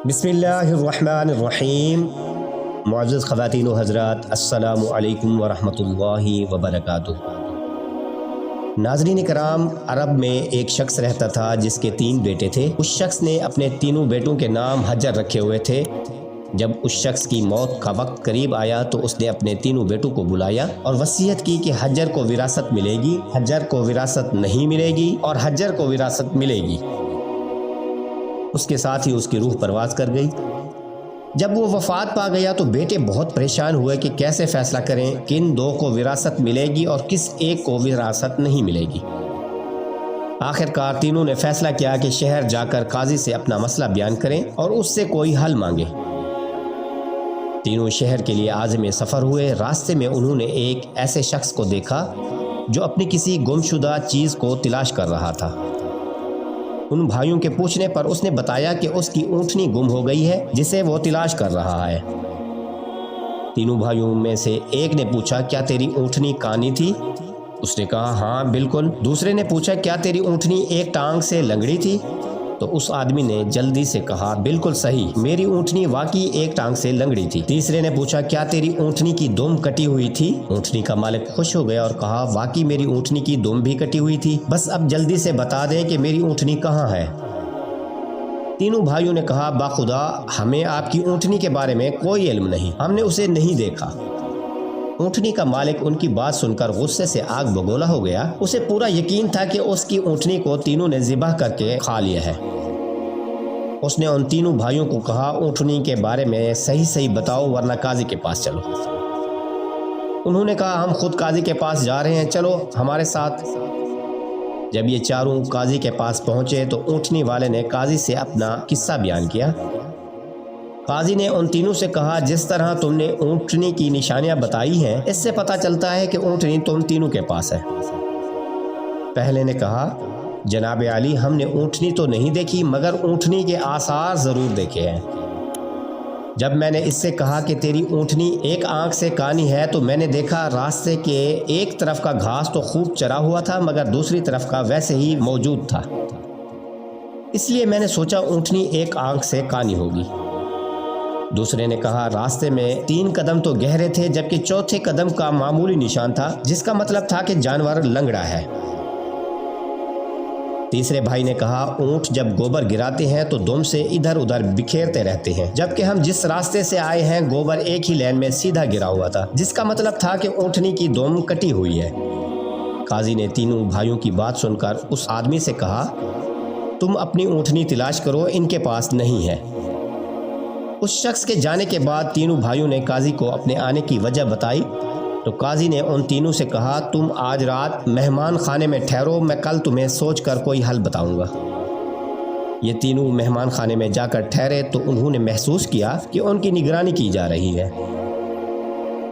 بسم اللہ الرحمن الرحیم۔ معزز خواتین و حضرات، السلام علیکم ورحمۃ اللہ وبرکاتہ۔ ناظرین کرام، عرب میں ایک شخص رہتا تھا جس کے 3 بیٹے تھے۔ اس شخص نے اپنے تینوں بیٹوں کے نام حجر رکھے ہوئے تھے۔ جب اس شخص کی موت کا وقت قریب آیا تو اس نے اپنے تینوں بیٹوں کو بلایا اور وصیت کی کہ حجر کو وراثت ملے گی، حجر کو وراثت نہیں ملے گی اور حجر کو وراثت ملے گی۔ اس کے ساتھ ہی اس کی روح پرواز کر گئی۔ جب وہ وفات پا گیا تو بیٹے بہت پریشان ہوئے کہ کیسے فیصلہ کریں، کن 2 کو وراثت ملے گی اور کس ایک کو وراثت نہیں ملے گی۔ آخر کار تینوں نے فیصلہ کیا کہ شہر جا کر قاضی سے اپنا مسئلہ بیان کریں اور اس سے کوئی حل مانگے۔ تینوں شہر کے لیے عازم سفر ہوئے۔ راستے میں انہوں نے ایک ایسے شخص کو دیکھا جو اپنی کسی گمشدہ چیز کو تلاش کر رہا تھا۔ ان بھائیوں کے پوچھنے پر اس نے بتایا کہ اس کی اونٹنی گم ہو گئی ہے جسے وہ تلاش کر رہا ہے۔ تینوں بھائیوں میں سے ایک نے پوچھا، کیا تیری اونٹنی کانی تھی؟ اس نے کہا، ہاں بالکل۔ دوسرے نے پوچھا، کیا تیری اونٹنی ایک ٹانگ سے لنگڑی تھی؟ تو اس آدمی نے جلدی سے کہا، بالکل صحیح، میری اونٹنی واقعی ایک ٹانگ سے لنگڑی تھی۔ تیسرے نے پوچھا، کیا تیری اونٹنی کی دم کٹی ہوئی تھی؟ اونٹنی کا مالک خوش ہو گیا اور کہا، واقعی میری اونٹنی کی دم بھی کٹی ہوئی تھی، بس اب جلدی سے بتا دیں کہ میری اونٹنی کہاں ہے۔ تینوں بھائیوں نے کہا، باخدا ہمیں آپ کی اونٹنی کے بارے میں کوئی علم نہیں، ہم نے اسے نہیں دیکھا۔ اونٹنی کا مالک ان کی بات سن کر غصے سے آگ بگولا ہو گیا۔ اسے پورا یقین تھا کہ اس کی اونٹنی کو تینوں نے ذبح کر کے کھا لیا ہے۔ اس نے ان تینوں بھائیوں کو کہا، اونٹنی کے بارے میں صحیح بتاؤ ورنہ قاضی کے پاس چلو۔ انہوں نے کہا، ہم خود قاضی کے پاس جا رہے ہیں، چلو ہمارے ساتھ۔ جب یہ چاروں قاضی کے پاس پہنچے تو اونٹنی والے نے قاضی سے اپنا قصہ بیان کیا۔ قاضی نے ان تینوں سے کہا، جس طرح تم نے اونٹنی کی نشانیاں بتائی ہیں، اس سے پتہ چلتا ہے کہ اونٹنی تم تینوں کے پاس ہے۔ پہلے نے کہا، جناب عالی، ہم نے اونٹنی تو نہیں دیکھی مگر اونٹنی کے آثار ضرور دیکھے ہیں۔ جب میں نے اس سے کہا کہ تیری اونٹنی ایک آنکھ سے کانی ہے تو میں نے دیکھا راستے کے ایک طرف کا گھاس تو خوب چرا ہوا تھا مگر دوسری طرف کا ویسے ہی موجود تھا، اس لیے میں نے سوچا اونٹنی ایک آنکھ سے کانی ہوگی۔ دوسرے نے کہا، راستے میں 3 قدم تو گہرے تھے جبکہ چوتھے قدم کا معمولی نشان تھا جس کا مطلب تھا کہ جانور لنگڑا ہے۔ تیسرے بھائی نے کہا، اونٹ جب گوبر گراتے ہیں تو دم سے ادھر ادھر بکھیرتے رہتے ہیں، جبکہ ہم جس راستے سے آئے ہیں گوبر ایک ہی لین میں سیدھا گرا ہوا تھا، جس کا مطلب تھا کہ اونٹنی کی دم کٹی ہوئی ہے۔ قاضی نے تینوں بھائیوں کی بات سن کر اس آدمی سے کہا، تم اپنی اونٹنی تلاش کرو، ان کے پاس نہیں ہے۔ اس شخص کے جانے کے بعد تینوں بھائیوں نے قاضی کو اپنے آنے کی وجہ بتائی تو قاضی نے ان تینوں سے کہا، تم آج رات مہمان خانے میں ٹھہرو، میں کل تمہیں سوچ کر کوئی حل بتاؤں گا۔ یہ تینوں مہمان خانے میں جا کر ٹھہرے تو انہوں نے محسوس کیا کہ ان کی نگرانی کی جا رہی ہے۔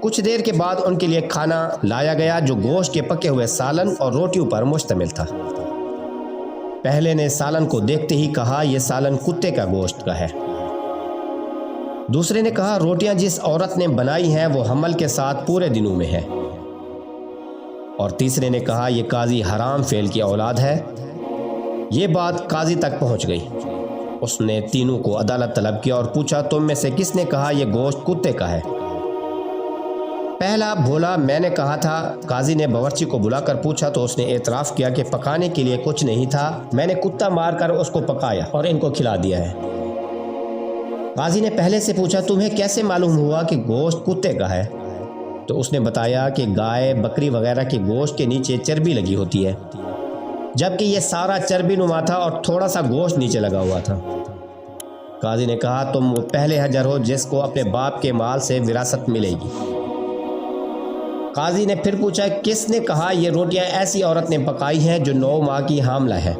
کچھ دیر کے بعد ان کے لیے کھانا لایا گیا جو گوشت کے پکے ہوئے سالن اور روٹیوں پر مشتمل تھا۔ پہلے نے سالن کو دیکھتے ہی کہا، یہ سالن کتے کا گوشت کا ہے۔ دوسرے نے کہا، روٹیاں جس عورت نے بنائی ہیں وہ حمل کے ساتھ پورے دنوں میں ہے۔ اور تیسرے نے کہا، یہ قاضی حرام فعل کی اولاد ہے۔ یہ بات قاضی تک پہنچ گئی۔ اس نے تینوں کو عدالت طلب کیا اور پوچھا، تم میں سے کس نے کہا یہ گوشت کتے کا ہے؟ پہلا بولا، میں نے کہا تھا۔ قاضی نے باورچی کو بلا کر پوچھا تو اس نے اعتراف کیا کہ پکانے کے لیے کچھ نہیں تھا، میں نے کتا مار کر اس کو پکایا اور ان کو کھلا دیا ہے۔ قاضی نے پہلے سے پوچھا، تمہیں کیسے معلوم ہوا کہ گوشت کتے کا ہے؟ تو اس نے بتایا کہ گائے بکری وغیرہ کے گوشت کے نیچے چربی لگی ہوتی ہے، جبکہ یہ سارا چربی نما تھا اور تھوڑا سا گوشت نیچے لگا ہوا تھا۔ قاضی نے کہا، تم وہ پہلے حجر ہو جس کو اپنے باپ کے مال سے وراثت ملے گی۔ قاضی نے پھر پوچھا، کس نے کہا یہ روٹیاں ایسی عورت نے پکائی ہیں جو 9 ماہ کی حاملہ ہے؟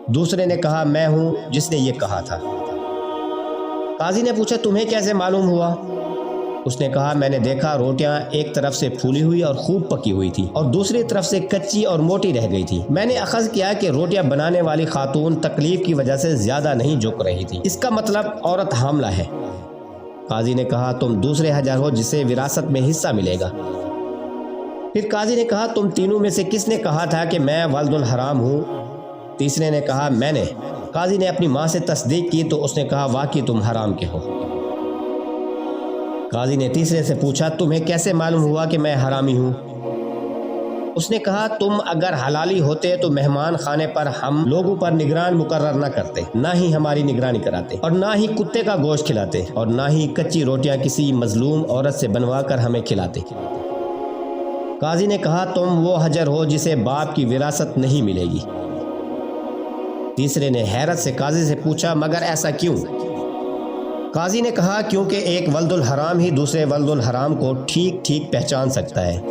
دوسرے نے کہا، میں ہوں جس نے یہ کہا تھا۔ قاضی نے پوچھا، تمہیں کیسے معلوم ہوا؟ اس نے کہا، میں نے دیکھا روٹیاں ایک طرف سے پھولی ہوئی اور خوب پکی ہوئی تھی اور دوسری طرف سے کچی اور موٹی رہ گئی تھی۔ میں نے اخذ کیا کہ روٹیاں بنانے والی خاتون تکلیف کی وجہ سے زیادہ نہیں جھک رہی تھی، اس کا مطلب عورت حاملہ ہے۔ قاضی نے کہا، تم دوسرے حجر ہو جسے وراثت میں حصہ ملے گا۔ پھر قاضی نے کہا، تم تینوں میں سے کس نے کہا تھا کہ میں ولد الحرام ہوں؟ تیسرے نے کہا، میں نے۔ قاضی نے اپنی ماں سے تصدیق کی تو اس نے کہا واقعی تم حرام کے ہو۔ قاضی نے تیسرے سے پوچھا تمہیں کیسے معلوم ہوا کہ میں حرامی ہوں؟ اس نے کہا تم اگر حلالی ہوتے تو مہمان خانے پر ہم لوگوں پر نگران مقرر نہ کرتے، نہ ہی ہماری نگرانی کراتے، اور نہ ہی کتے کا گوشت کھلاتے، اور نہ ہی کچی روٹیاں کسی مظلوم عورت سے بنوا کر ہمیں کھلاتے۔ قاضی نے کہا تم وہ حجر ہو جسے باپ کی وراثت نہیں ملے گی۔ تیسرے نے حیرت سے قاضی سے پوچھا مگر ایسا کیوں؟ قاضی نے کہا کیونکہ ایک ولد الحرام ہی دوسرے ولد الحرام کو ٹھیک ٹھیک پہچان سکتا ہے۔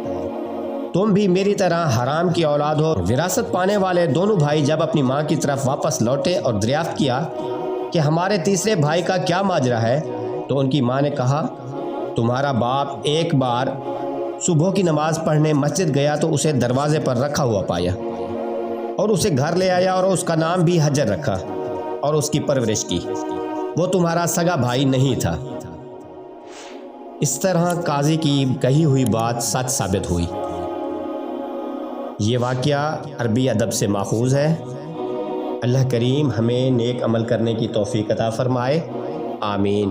تم بھی میری طرح حرام کی اولاد ہو۔ وراثت پانے والے دونوں بھائی جب اپنی ماں کی طرف واپس لوٹے اور دریافت کیا کہ ہمارے تیسرے بھائی کا کیا ماجرا ہے، تو ان کی ماں نے کہا تمہارا باپ ایک بار صبح کی نماز پڑھنے مسجد گیا تو اسے دروازے پر رکھا ہوا پایا اور اسے گھر لے آیا اور اس کا نام بھی حجر رکھا اور اس کی پرورش کی۔ وہ تمہارا سگا بھائی نہیں تھا۔ اس طرح قاضی کی کہی ہوئی بات سچ ثابت ہوئی۔ یہ واقعہ عربی ادب سے ماخوذ ہے۔ اللہ کریم ہمیں نیک عمل کرنے کی توفیق عطا فرمائے، آمین۔